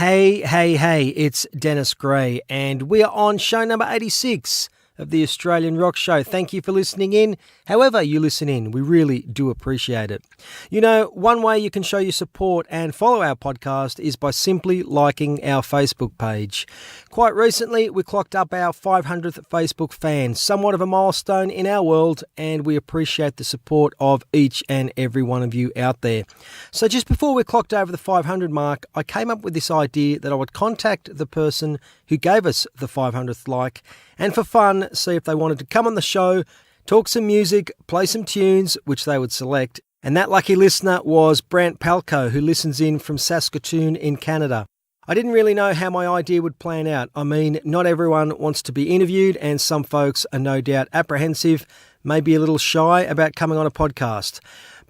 Hey, it's Dennis Gray, and we are on show number 86 of the Australian Rock Show. Thank you for listening in. However you listen in, we really do appreciate it. You know, one way you can show your support and follow our podcast is by simply liking our Facebook page. Quite recently, we clocked up our 500th Facebook fan, somewhat of a milestone in our world, and we appreciate the support of each and every one of you out there. So just before we clocked over the 500 mark, I came up with this idea that I would contact the person who gave us the 500th like, and for fun, see if they wanted to come on the show, talk some music, play some tunes, which they would select. And that lucky listener was Brant Palko, who listens in from Saskatoon in Canada. I didn't really know how my idea would plan out. I mean, not everyone wants to be interviewed, and some folks are no doubt apprehensive, maybe a little shy about coming on a podcast.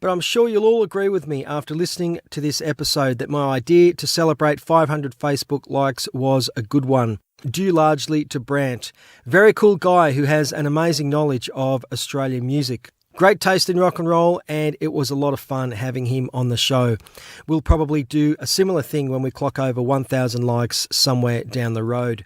But I'm sure you'll all agree with me after listening to this episode that my idea to celebrate 500 Facebook likes was a good one, due largely to Brant. Very cool guy who has an amazing knowledge of Australian music. Great taste in rock and roll, and it was a lot of fun having him on the show. We'll probably do a similar thing when we clock over 1,000 likes somewhere down the road.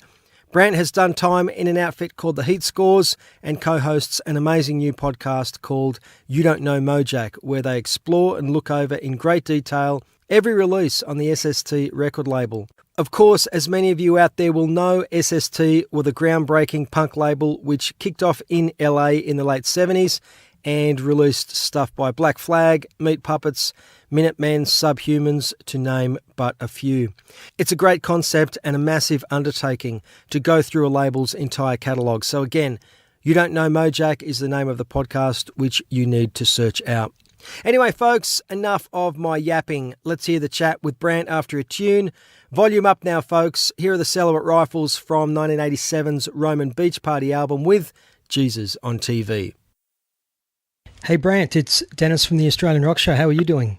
Brant has done time in an outfit called the Heat Scores and co-hosts an amazing new podcast called You Don't Know Mojack, where they explore and look over in great detail every release on the SST record label. Of course, as many of you out there will know, SST were the groundbreaking punk label which kicked off in LA in the late 70s and released stuff by Black Flag, Meat Puppets, Minutemen, Subhumans, to name but a few. It's a great concept and a massive undertaking to go through a label's entire catalogue. So again, You Don't Know Mojack is the name of the podcast, which you need to search out. Anyway, folks, enough of my yapping. Let's hear the chat with Brant after a tune. Volume up now, folks. Here are the Celibate Rifles from 1987's Roman Beach Party album with Jesus on TV. Hey, Brant, it's Dennis from the Australian Rock Show. How are you doing?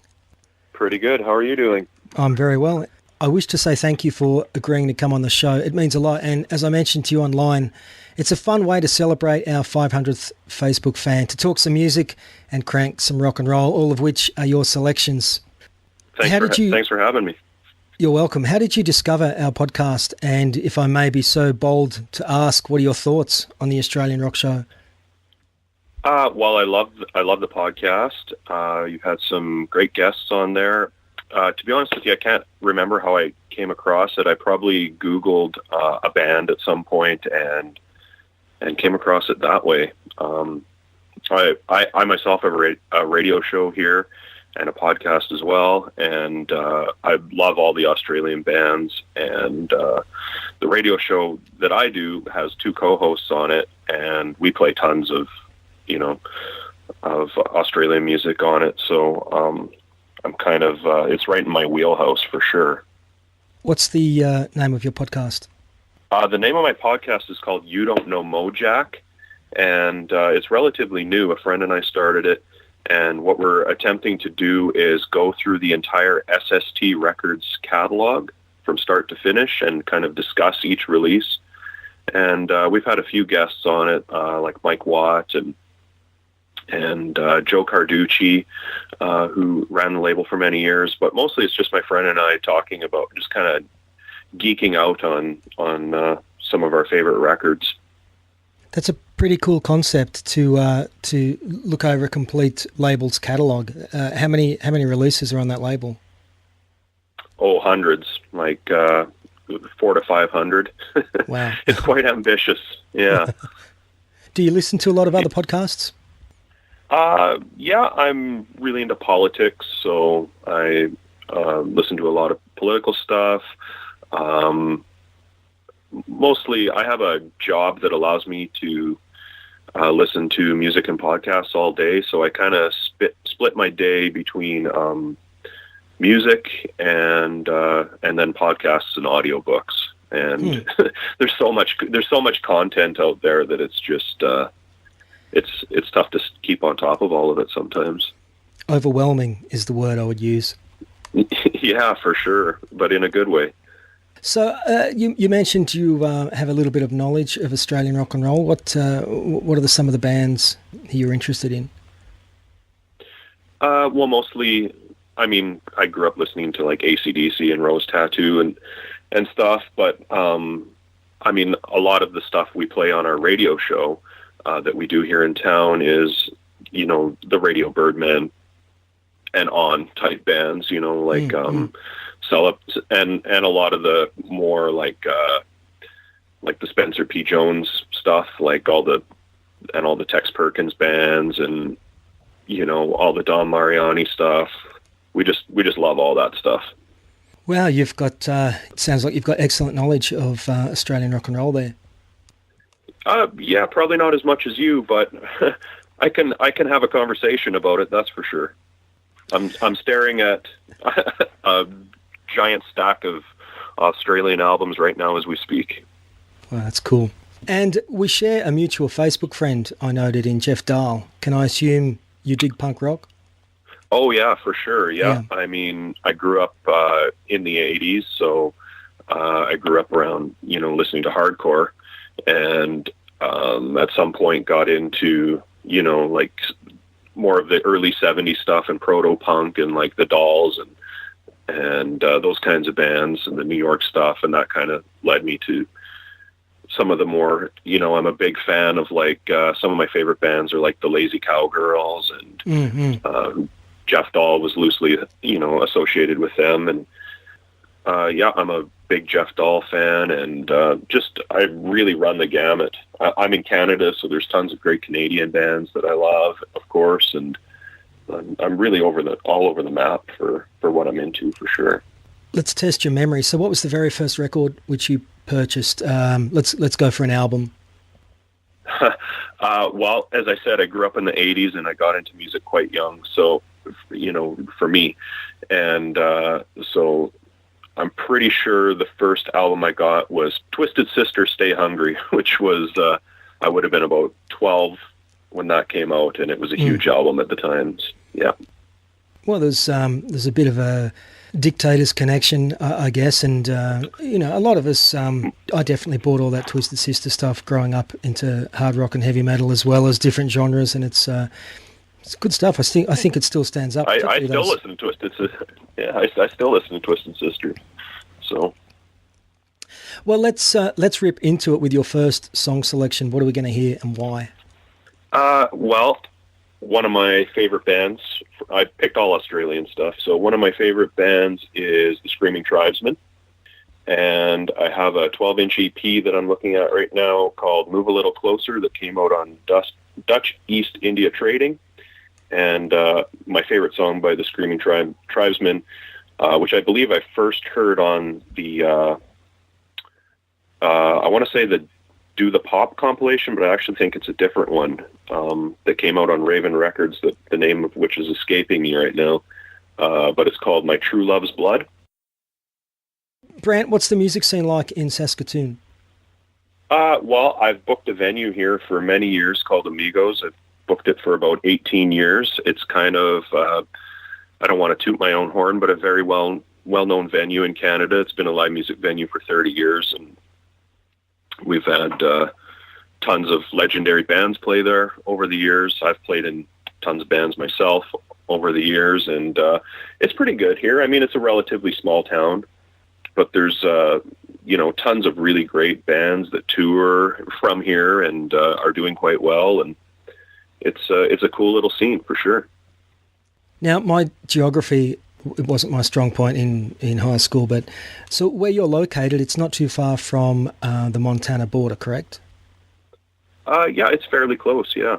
Pretty good. How are you doing? I'm very well. I wish to say thank you for agreeing to come on the show. It means a lot. And as I mentioned to you online, it's a fun way to celebrate our 500th Facebook fan, to talk some music and crank some rock and roll, all of which are your selections. Thanks for having me. You're welcome. How did you discover our podcast? And if I may be so bold to ask, what are your thoughts on the Australian Rock Show? Well, I love the podcast. You've had some great guests on there. To be honest with you, I can't remember how I came across it. I probably Googled a band at some point and came across it that way. I myself have a radio show here and a podcast as well, and I love all the Australian bands. And the radio show that I do has two co-hosts on it, and we play tons of Australian music on it. So I'm kind of, it's right in my wheelhouse for sure. What's the name of your podcast? The name of my podcast is called You Don't Know Mojack, and it's relatively new. A friend and I started it, and what we're attempting to do is go through the entire SST Records catalog from start to finish and kind of discuss each release. And we've had a few guests on it, like Mike Watt and Joe Carducci, who ran the label for many years. But mostly it's just my friend and I talking about just kind of geeking out on some of our favorite records. That's a pretty cool concept to look over a complete label's catalog. How many releases are on that label? Oh, hundreds, like 400 to 500. Wow. It's quite ambitious. Yeah. Do you listen to a lot of other podcasts? Yeah, I'm really into politics, so I listen to a lot of political stuff. Mostly, I have a job that allows me to listen to music and podcasts all day, so I kind of split my day between music and then podcasts and audiobooks. And there's so much content out there that it's just it's tough to keep on top of all of it sometimes. Overwhelming is the word I would use. Yeah, for sure, but in a good way. So you mentioned you have a little bit of knowledge of Australian rock and roll. What are some of the bands you're interested in? Well, mostly, I mean, I grew up listening to like AC/DC and Rose Tattoo and stuff. But I mean, a lot of the stuff we play on our radio show that we do here in town is, you know, the Radio Birdman and On type bands, you know, like Cellup, and a lot of the more like the Spencer P. Jones stuff, like all the Tex Perkins bands, and, you know, all the Don Mariani stuff. We just love all that stuff. Wow, you've got, it sounds like you've got excellent knowledge of Australian rock and roll there. Yeah, probably not as much as you, but I can have a conversation about it, that's for sure. I'm staring at a giant stack of Australian albums right now as we speak. Wow, that's cool. And we share a mutual Facebook friend, I noted, in Jeff Dahl. Can I assume you dig punk rock? Oh, yeah, for sure, yeah. I mean, I grew up in the 80s, so I grew up around, you know, listening to hardcore, and at some point got into, you know, like more of the early 70s stuff and proto-punk and like the Dolls and those kinds of bands and the New York stuff, and that kind of led me to some of the more, you know, I'm a big fan of like some of my favorite bands are like the Lazy Cowgirls, and Jeff Dahl was loosely, you know, associated with them, and yeah, I'm a big Jeff Dahl fan, and just I really run the gamut. I'm in Canada, so there's tons of great Canadian bands that I love, of course, and I'm really all over the map for what I'm into, for sure. Let's test your memory. So what was the very first record which you purchased? Let's go for an album. Well, as I said, I grew up in the 80s and I got into music quite young, so, you know, for me. And so I'm pretty sure the first album I got was Twisted Sister Stay Hungry, which was, I would have been about 12 when that came out, and it was a huge album at the time. Yeah. Well, there's a bit of a Dictator's connection, I guess, and you know, a lot of us, I definitely bought all that Twisted Sister stuff growing up into hard rock and heavy metal, as well as different genres, and it's good stuff. I think it still stands up. I still listen to Twisted Sister. Yeah, I still listen to Twisted Sister. So, well, let's rip into it with your first song selection. What are we going to hear and why? Well, one of my favorite bands, I picked all Australian stuff, so one of my favorite bands is the Screaming Tribesmen, and I have a 12-inch EP that I'm looking at right now called Move a Little Closer that came out on Dutch East India Trading, and my favorite song by the Screaming Tribesmen, which I believe I first heard on the, I want to say the Do the Pop compilation, but I actually think it's a different one that came out on Raven Records, the name of which is escaping me right now, but it's called My True Love's Blood. Brant, what's the music scene like in Saskatoon? Well, I've booked a venue here for many years called Amigos. I've booked it for about 18 years. It's kind of, I don't want to toot my own horn, but a very well-known venue in Canada. It's been a live music venue for 30 years, and we've had tons of legendary bands play there over the years. I've played in tons of bands myself over the years, and it's pretty good here. I mean, it's a relatively small town, but there's you know, tons of really great bands that tour from here and are doing quite well, and it's a cool little scene for sure. Now, my geography, it wasn't my strong point in high school, but so where you're located, it's not too far from the Montana border, correct? Yeah, it's fairly close, yeah.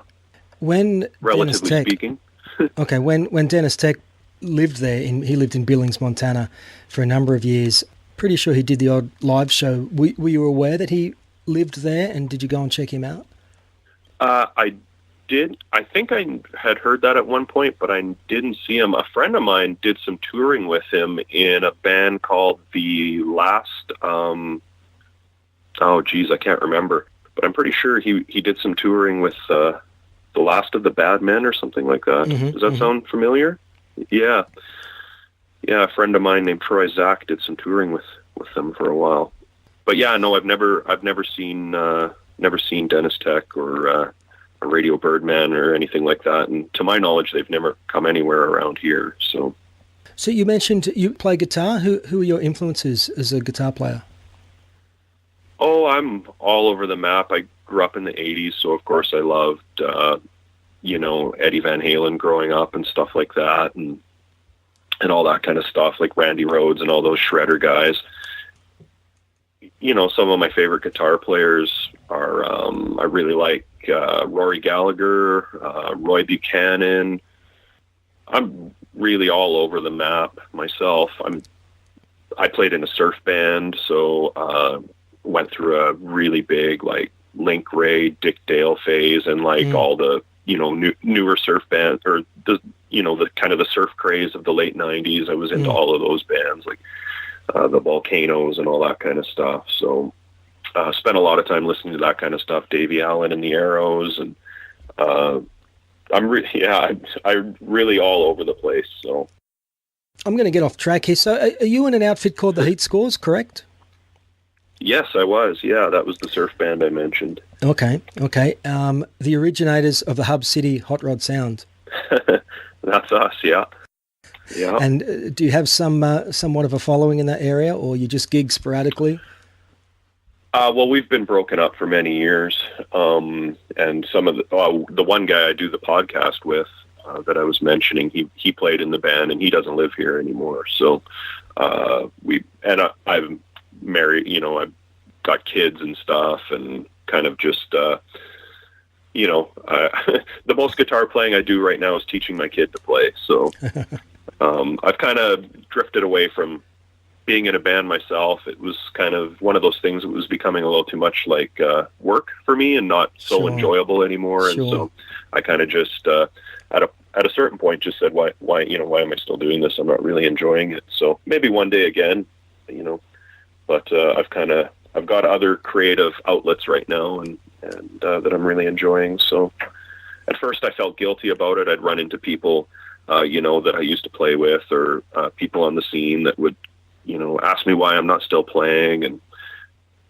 Relatively speaking. Okay, when Dennis Tech lived there, he lived in Billings, Montana for a number of years. Pretty sure he did the odd live show. Were you aware that he lived there, and did you go and check him out? I did. I think I had heard that at one point, but I didn't see him. A friend of mine did some touring with him in a band called The Last, I can't remember. But I'm pretty sure he did some touring with The Last of the Bad Men or something like that. Does that sound familiar? Yeah. Yeah, a friend of mine named Troy Zach did some touring with them for a while. But yeah, no, I've never seen Dennis Tech or a Radio Birdman or anything like that. And to my knowledge, they've never come anywhere around here. So you mentioned you play guitar. Who are your influences as a guitar player? Oh, I'm all over the map. I grew up in the 80s, so of course I loved, Eddie Van Halen growing up and stuff like that, and all that kind of stuff, like Randy Rhoads and all those shredder guys. Some of my favorite guitar players are, I really like Rory Gallagher, Roy Buchanan. I'm really all over the map myself. I played in a surf band, so went through a really big like Link Ray, Dick Dale phase, and all the newer surf bands, or the kind of the surf craze of the late '90s. I was into all of those bands, like the Volcanoes and all that kind of stuff. So spent a lot of time listening to that kind of stuff. Davey Allen and the Arrows, and I'm really all over the place. So I'm going to get off track here. So are you in an outfit called the Heat Scores, correct? Yes, I was. Yeah, that was the surf band I mentioned. Okay. The originators of the Hub City Hot Rod Sound. That's us, yeah. Yeah. And do you have somewhat of a following in that area, or you just gig sporadically? Well, we've been broken up for many years, and some of the one guy I do the podcast with that I was mentioning, he played in the band, and he doesn't live here anymore. So I'm married, I've got kids and stuff, and kind of just the most guitar playing I do right now is teaching my kid to play. So I've kind of drifted away from being in a band myself. It was kind of one of those things that was becoming a little too much like work for me and not so enjoyable anymore. And so I kind of just at a certain point just said, why am I still doing this? I'm not really enjoying it. So maybe one day again, but I've got other creative outlets right now and that I'm really enjoying. So at first I felt guilty about it. I'd run into people, that I used to play with, or people on the scene that would, ask me why I'm not still playing.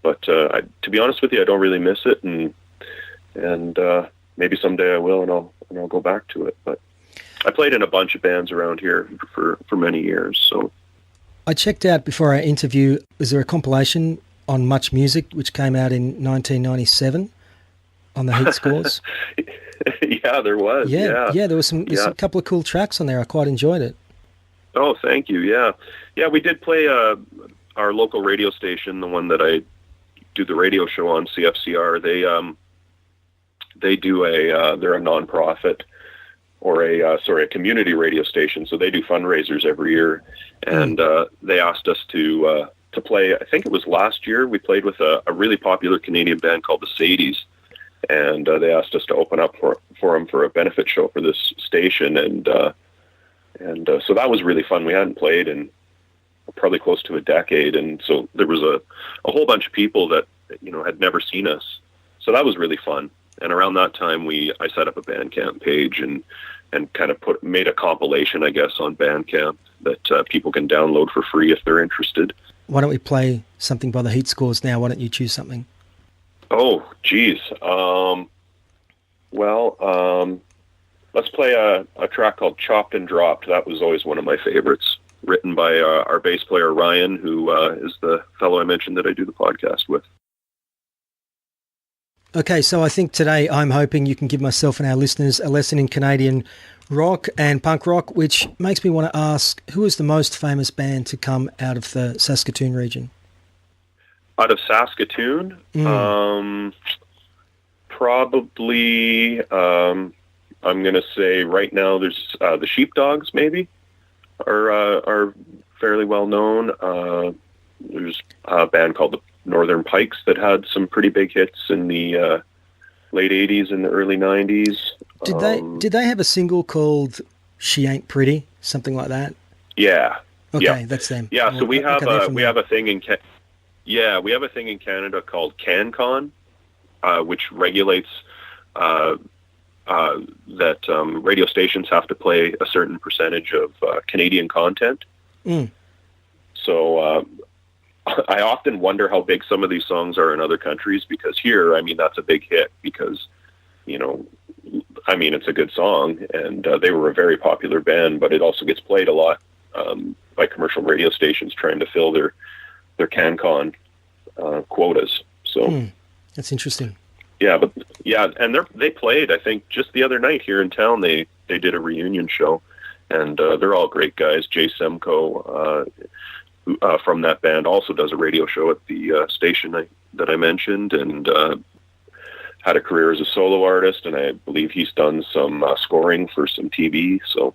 But to be honest with you, I don't really miss it. And maybe someday I will, and I'll go back to it. But I played in a bunch of bands around here for many years. So I checked out before our interview, was there a compilation on Much Music, which came out in 1997 on the Heat Scores? Yeah, there was. Yeah, there was some couple of cool tracks on there. I quite enjoyed it. Oh, thank you. Yeah, we did play our local radio station, the one that I do the radio show on, CFCR. They do they're a nonprofit, or a community radio station. So they do fundraisers every year, and they asked us to play. I think it was last year. We played with a really popular Canadian band called the Sadies, and they asked us to open up for them for a benefit show for this station, and so that was really fun. We hadn't played in probably close to a decade, and so there was a whole bunch of people that had never seen us. So that was really fun. And around that time, I set up a Bandcamp page and kind of made a compilation, I guess, on Bandcamp that people can download for free if they're interested. Why don't we play something by the Heat Scores now? Why don't you choose something? Oh, geez. Let's play a track called Chopped and Dropped. That was always one of my favorites, written by our bass player, Ryan, who is the fellow I mentioned that I do the podcast with. Okay, so I think today I'm hoping you can give myself and our listeners a lesson in Canadian rock and punk rock, which makes me want to ask, who is the most famous band to come out of the Saskatoon region? Out of Saskatoon? Probably, I'm going to say right now there's the Sheepdogs, maybe, are fairly well known. There's a band called the Northern Pikes that had some pretty big hits in the late 80s and the early 90s. Did they have a single called She Ain't Pretty, something like that? Yeah. Okay, that's them. Yeah, so we have a thing in Canada called CanCon, which regulates that radio stations have to play a certain percentage of Canadian content. So I often wonder how big some of these songs are in other countries, because here, that's a big hit because, it's a good song, and they were a very popular band, but it also gets played a lot by commercial radio stations trying to fill their CanCon quotas. So that's interesting. Yeah, and they played, I think, just the other night here in town. They did a reunion show, and they're all great guys. Jay Semko from that band also does a radio show at the station that I mentioned, and had a career as a solo artist, and I believe he's done some scoring for some TV. So,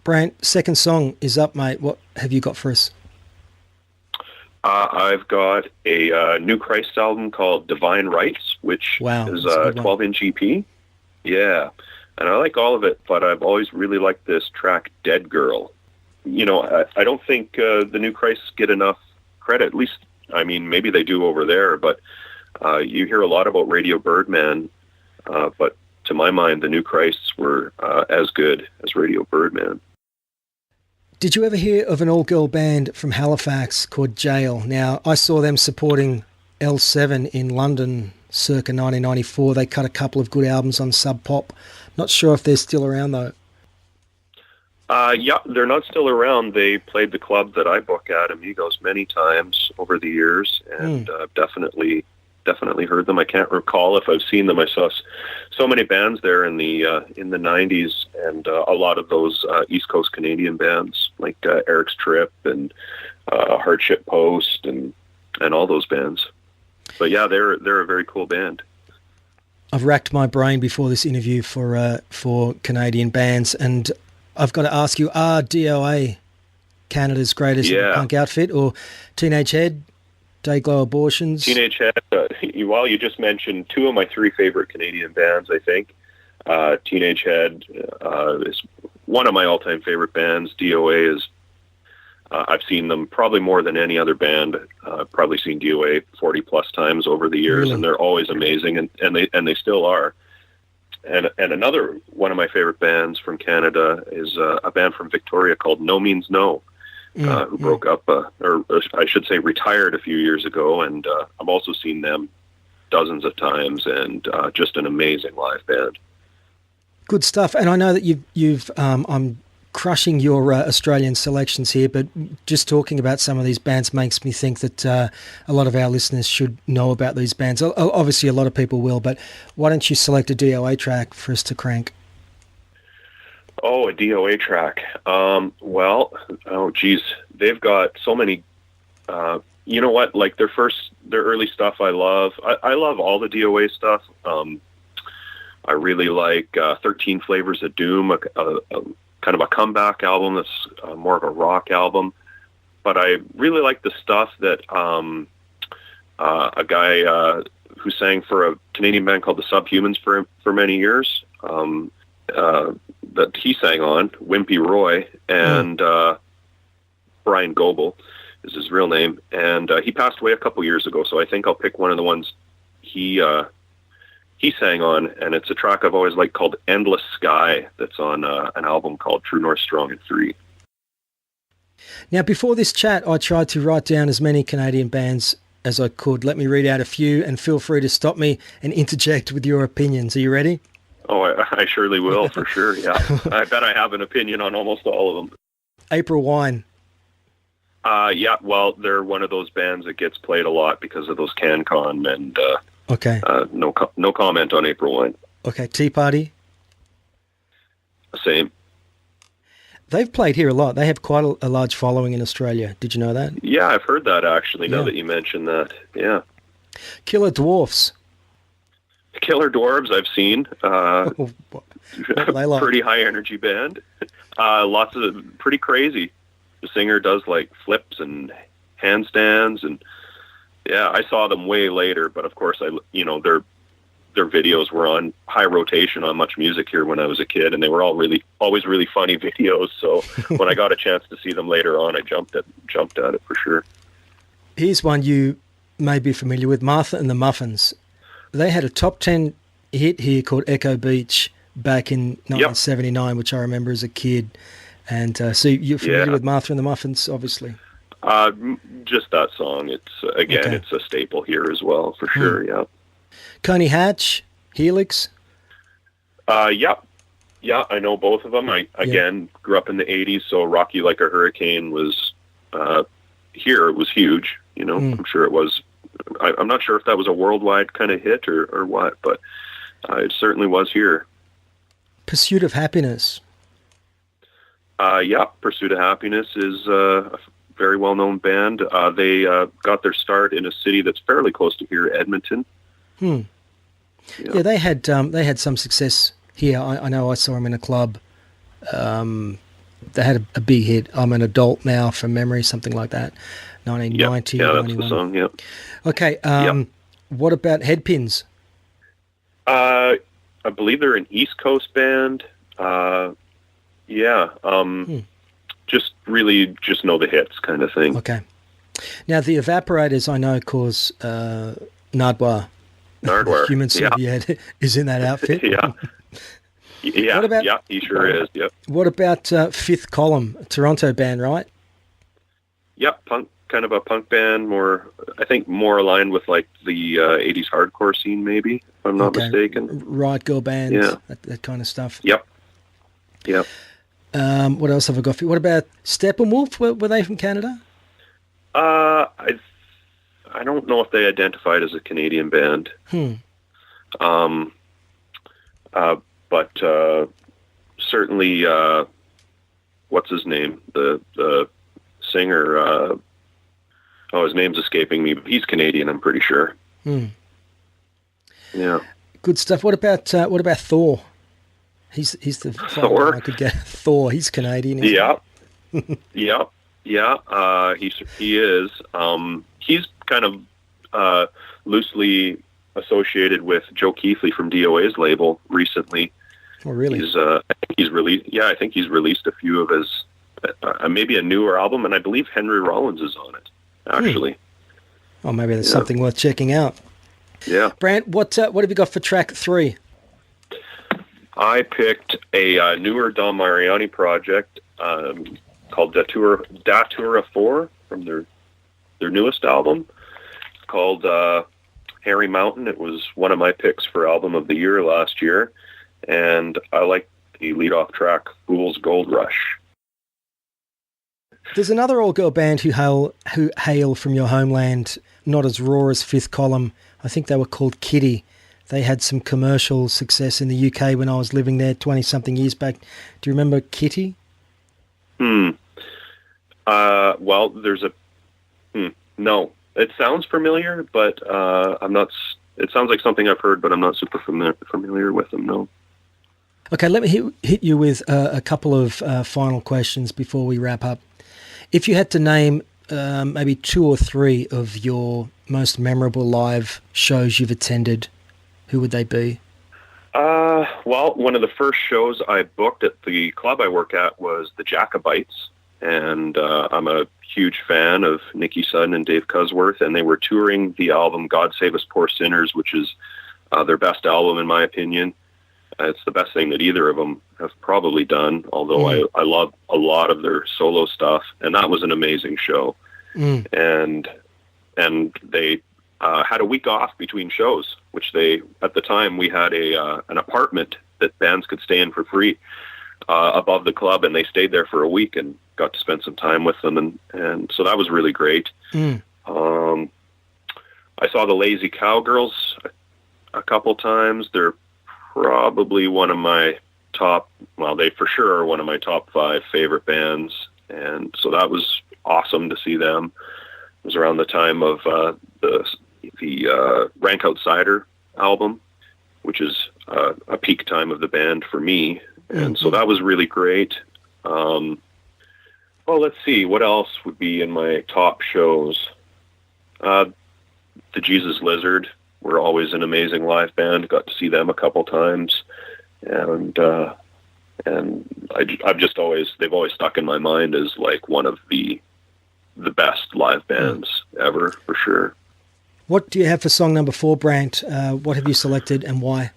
Brant, second song is up, mate. What have you got for us? I've got a New Christ album called Divine Rights, which is a 12-inch EP. Yeah, and I like all of it, but I've always really liked this track, Dead Girl. You know, I don't think the New Christs get enough credit. At least, I mean, maybe they do over there, but you hear a lot about Radio Birdman, but to my mind, the New Christs were as good as Radio Birdman. Did you ever hear of an all-girl band from Halifax called Jail? Now, I saw them supporting L7 in London circa 1994. They cut a couple of good albums on Sub Pop. Not sure if they're still around, though. Yeah, they're not still around. They played the club that I book at, Amigos, many times over the years, and definitely heard them. I can't recall if I've seen them. I saw so many bands there in the 90s, and a lot of those East Coast Canadian bands like Eric's Trip and Hardship Post and all those bands. But yeah, they're a very cool band. I've racked my brain before this interview for Canadian bands, and I've got to ask you: are D.O.A. Canada's greatest punk outfit, or Teenage Head? Dayglow Abortions. Teenage Head. Well, you just mentioned two of my three favorite Canadian bands, I think. Teenage Head is one of my all-time favorite bands. D.O.A. is, I've seen them probably more than any other band. I've probably seen D.O.A. 40-plus times over the years, and they're always amazing, and they still are. And another one of my favorite bands from Canada is a band from Victoria called No Means No. Who broke up, or I should say retired a few years ago, and I've also seen them dozens of times, and just an amazing live band. Good stuff. And I know that you've I'm crushing your Australian selections here, but just talking about some of these bands makes me think that a lot of our listeners should know about these bands. Obviously, a lot of people will, but why don't you select a D.O.A. track for us to crank? Oh, a D.O.A. track. They've got so many. You know what? Like their early stuff, I love. I love all the D.O.A. stuff. I really like 13 Flavors of Doom, a kind of a comeback album that's more of a rock album. But I really like the stuff that a guy who sang for a Canadian band called the Subhumans for many years. That he sang on, Wimpy Roy, and Brian Goebel is his real name, and he passed away a couple years ago, so I think I'll pick one of the ones he sang on, and it's a track I've always liked called Endless Sky that's on an album called True North Strong and Free. Now, before this chat, I tried to write down as many Canadian bands as I could. Let me read out a few, and feel free to stop me and interject with your opinions. Are you ready? Oh, I surely will, for sure, yeah. I bet I have an opinion on almost all of them. April Wine. Yeah, well, they're one of those bands that gets played a lot because of those CanCon, and okay. No comment on April Wine. Okay, Tea Party. Same. They've played here a lot. They have quite a large following in Australia. Did you know that? Yeah, I've heard that, actually, now that you mention that. Yeah. Killer Dwarfs. Killer Dwarves, I've seen. Like? Pretty high energy band. Lots of pretty crazy. The singer does like flips and handstands, and yeah, I saw them way later. But of course, their videos were on high rotation on Much Music here when I was a kid, and they were always really funny videos. So when I got a chance to see them later on, I jumped at it for sure. Here's one you may be familiar with: Martha and the Muffins. They had a top 10 hit here called Echo Beach back in 1979, which I remember as a kid. And so you're familiar with Martha and the Muffins, obviously? Just that song. It's a staple here as well, for sure, yeah. Coney Hatch, Helix? Yeah. Yeah, I know both of them. I, again, grew up in the 80s, so Rock You Like a Hurricane was, here, it was huge. You know, I'm sure it was. I'm not sure if that was a worldwide kind of hit or what, but it certainly was here. Pursuit of Happiness. Yeah, Pursuit of Happiness is a very well-known band. They got their start in a city that's fairly close to here, Edmonton. Yeah, they had some success here. I know I saw them in a club. They had a big hit. I'm an Adult Now, from memory, something like that. 1990. Yeah, that's 91. the song. Yeah. Okay. What about Headpins? I believe they're an East Coast band. Just really just know the hits kind of thing. Okay. Now the Evaporators, I know, cause Nardwar. Human Serviette is in that outfit. Yeah. He sure is. Yep. What about Fifth Column, a Toronto band, right? Yep, kind of a punk band, I think more aligned with like the 80s hardcore scene, maybe, if I'm not mistaken. Riot Girl bands, that kind of stuff. Yep. What else have I got for you? What about Steppenwolf? Were they from Canada? I don't know if they identified as a Canadian band. But certainly, what's his name? The singer, his name's escaping me, but he's Canadian, I'm pretty sure. Yeah. Good stuff. What about Thor? He's the Thor. I could get Thor. He's Canadian. Yeah. Yeah. He is. He's kind of loosely associated with Joe Keithley from D.O.A.'s label recently. Oh, really? I think he's released a few of his, maybe a newer album, and I believe Henry Rollins is on it, actually. Oh, maybe there's something worth checking out. Yeah. Brant, what have you got for track 3? I picked a newer Don Mariani project called Datura 4 from their newest album. It's called Harry Mountain. It was one of my picks for Album of the Year last year, and I like the lead-off track, Fool's Gold Rush. There's another all-girl band who hail from your homeland, not as raw as Fifth Column. I think they were called Kitty. They had some commercial success in the UK when I was living there 20-something years back. Do you remember Kitty? Well, there's no. It sounds familiar, but I'm not. It sounds like something I've heard, but I'm not super familiar with them. No. Okay, let me hit you with a couple of final questions before we wrap up. If you had to name maybe 2 or 3 of your most memorable live shows you've attended, who would they be? Well, one of the first shows I booked at the club I work at was the Jacobites, and I'm a huge fan of Nicky Sudden and Dave Cusworth, and they were touring the album God Save Us Poor Sinners, which is their best album in my opinion. It's the best thing that either of them have probably done, although I love a lot of their solo stuff, and that was an amazing show. And they had a week off between shows, which at the time we had an apartment that bands could stay in for free above the club, and they stayed there for a week and got to spend some time with them, and so that was really great. I saw the Lazy Cowgirls a couple times. They're probably one of my they for sure are one of my top 5 favorite bands, and so that was awesome to see them. It was around the time of the Rank Outsider album, which is a peak time of the band for me, and so that was really great. Well, let's see, what else would be in my top shows? The Jesus Lizard were always an amazing live band. Got to see them a couple times, and they've always stuck in my mind as like one of the best live bands ever, for sure. What do you have for song number 4, Brant? What have you selected and why?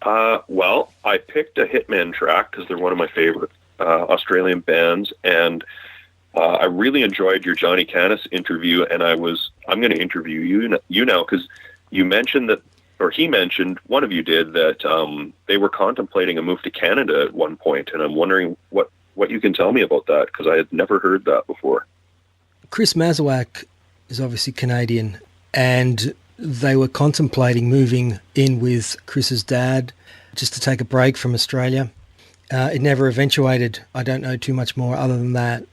Well, I picked a Hitman track because they're one of my favorite Australian bands, and I really enjoyed your Johnny Canis interview, and I'm going to interview you now because you mentioned that or he mentioned, one of you did, that they were contemplating a move to Canada at one point, and I'm wondering what you can tell me about that, because I had never heard that before. Chris Mazawak is obviously Canadian, and they were contemplating moving in with Chris's dad just to take a break from Australia. It never eventuated. I don't know too much more other than that.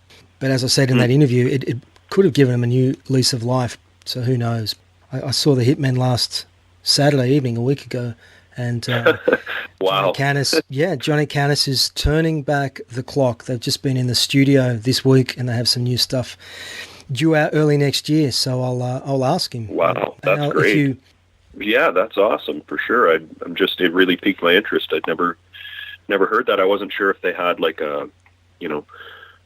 But as I said in that interview, it could have given them a new lease of life. So who knows? I saw the Hitmen last Saturday evening, a week ago. And wow. Johnny Canis is turning back the clock. They've just been in the studio this week, and they have some new stuff due out early next year. So I'll ask him. Wow, that's great. Yeah, that's awesome for sure. It really piqued my interest. I'd never heard that. I wasn't sure if they had like a,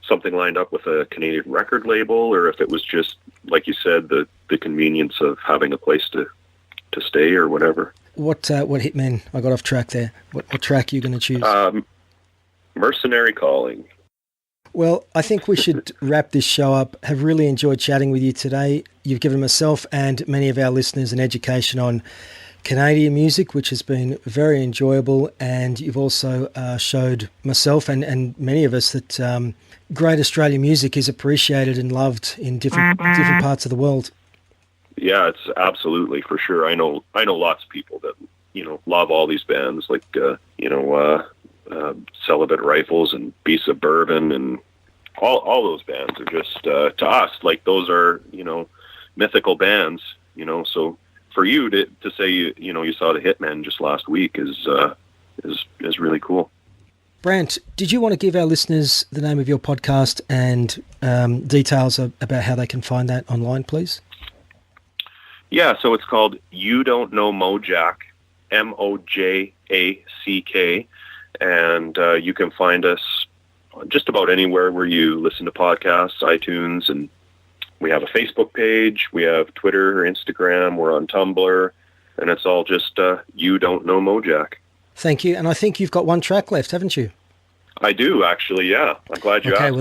something lined up with a Canadian record label, or if it was just, like you said, the convenience of having a place to stay or whatever. What Hitman? I got off track there. What track are you going to choose? Mercenary Calling. Well, I think we should wrap this show up. Have really enjoyed chatting with you today. You've given myself and many of our listeners an education on Canadian music, which has been very enjoyable, and you've also showed myself and many of us that great Australian music is appreciated and loved in different parts of the world. Yeah, it's absolutely, for sure. I know lots of people that love all these bands, like Celibate Rifles and Beasts of Bourbon, and all those bands are just to us, like, those are mythical bands. So for you to say you saw the Hitmen just last week is really cool. Brant, did you want to give our listeners the name of your podcast and details about how they can find that online, please? Yeah, so it's called You Don't Know Mojack, Mojack, and you can find us just about anywhere where you listen to podcasts, iTunes, and we have a Facebook page, we have Twitter or Instagram, we're on Tumblr, and it's all just You Don't Know Mojack. Thank you, and I think you've got one track left, haven't you? I do, actually, yeah. I'm glad you asked. Well,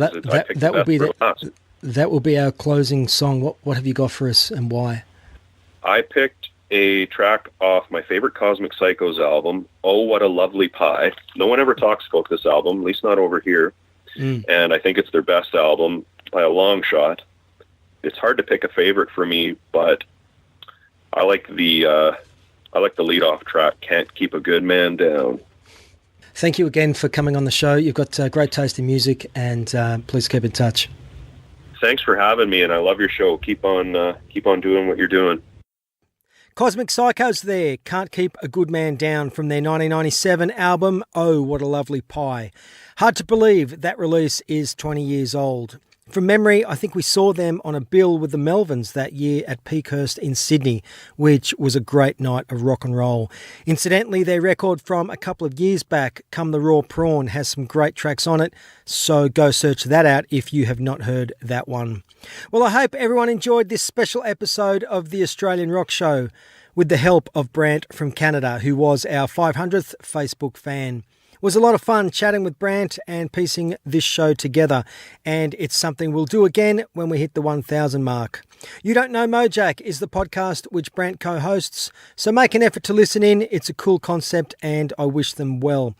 that will be our closing song. What have you got for us, and why? I picked a track off my favorite Cosmic Psychos album, Oh What a Lovely Pie. No one ever talks about this album, at least not over here. And I think it's their best album by a long shot. It's hard to pick a favorite for me, but I like the lead-off track, Can't Keep a Good Man Down. Thank you again for coming on the show. You've got great taste in music, and please keep in touch. Thanks for having me, and I love your show. Keep on doing what you're doing. Cosmic Psychos there, Can't Keep a Good Man Down, from their 1997 album, Oh What a Lovely Pie. Hard to believe that release is 20 years old. From memory, I think we saw them on a bill with the Melvins that year at Peakhurst in Sydney, which was a great night of rock and roll. Incidentally, their record from a couple of years back, Come the Raw Prawn, has some great tracks on it, so go search that out if you have not heard that one. Well, I hope everyone enjoyed this special episode of the Australian Rock Show with the help of Brant from Canada, who was our 500th Facebook fan. It was a lot of fun chatting with Brant and piecing this show together, and it's something we'll do again when we hit the 1,000 mark. You Don't Know Mojack is the podcast which Brant co-hosts, so make an effort to listen in. It's a cool concept, and I wish them well.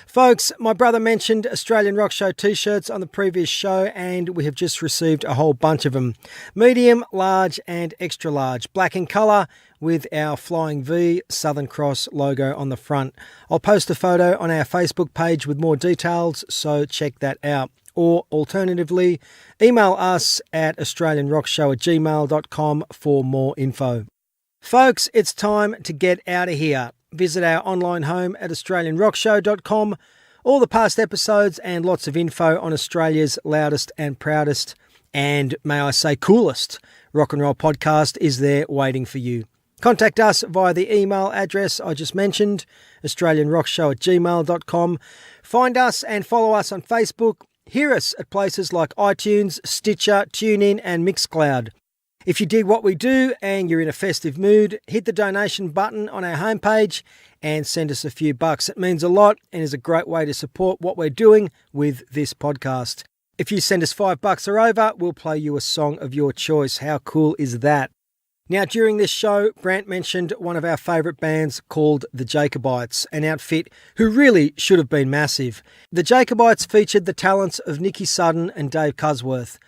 Folks, my brother mentioned Australian Rock Show t-shirts on the previous show, and we have just received a whole bunch of them. Medium, large, and extra large. Black in colour, with our Flying V Southern Cross logo on the front. I'll post a photo on our Facebook page with more details, so check that out. Or alternatively, email us at australianrockshow@gmail.com for more info. Folks, it's time to get out of here. Visit our online home at australianrockshow.com. All the past episodes and lots of info on Australia's loudest and proudest, and may I say coolest, rock and roll podcast is there waiting for you. Contact us via the email address I just mentioned, australianrockshow@gmail.com. Find us and follow us on Facebook. Hear us at places like iTunes, Stitcher, TuneIn and Mixcloud. If you dig what we do and you're in a festive mood, hit the donation button on our homepage and send us a few bucks. It means a lot and is a great way to support what we're doing with this podcast. If you send us $5 or over, we'll play you a song of your choice. How cool is that? Now, during this show, Brant mentioned one of our favourite bands called the Jacobites, an outfit who really should have been massive. The Jacobites featured the talents of Nicky Sudden and Dave Cusworth.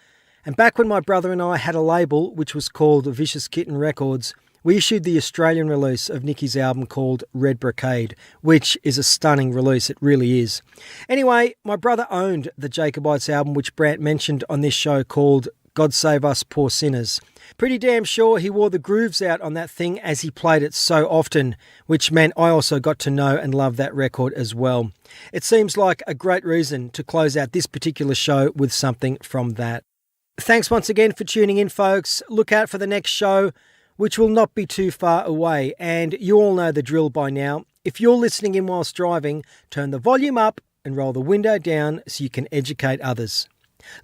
And back when my brother and I had a label which was called Vicious Kitten Records, we issued the Australian release of Nicky's album called Red Brocade, which is a stunning release, it really is. Anyway, my brother owned the Jacobites album which Brant mentioned on this show called God Save Us Poor Sinners. Pretty damn sure he wore the grooves out on that thing as he played it so often, which meant I also got to know and love that record as well. It seems like a great reason to close out this particular show with something from that. Thanks once again for tuning in, folks. Look out for the next show, which will not be too far away, and you all know the drill by now. If you're listening in whilst driving, turn the volume up and roll the window down so you can educate others.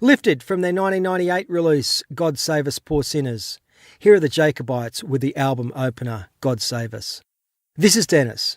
Lifted from their 1998 release, God Save Us Poor Sinners. Here are the Jacobites with the album opener, God Save Us. This is Dennis.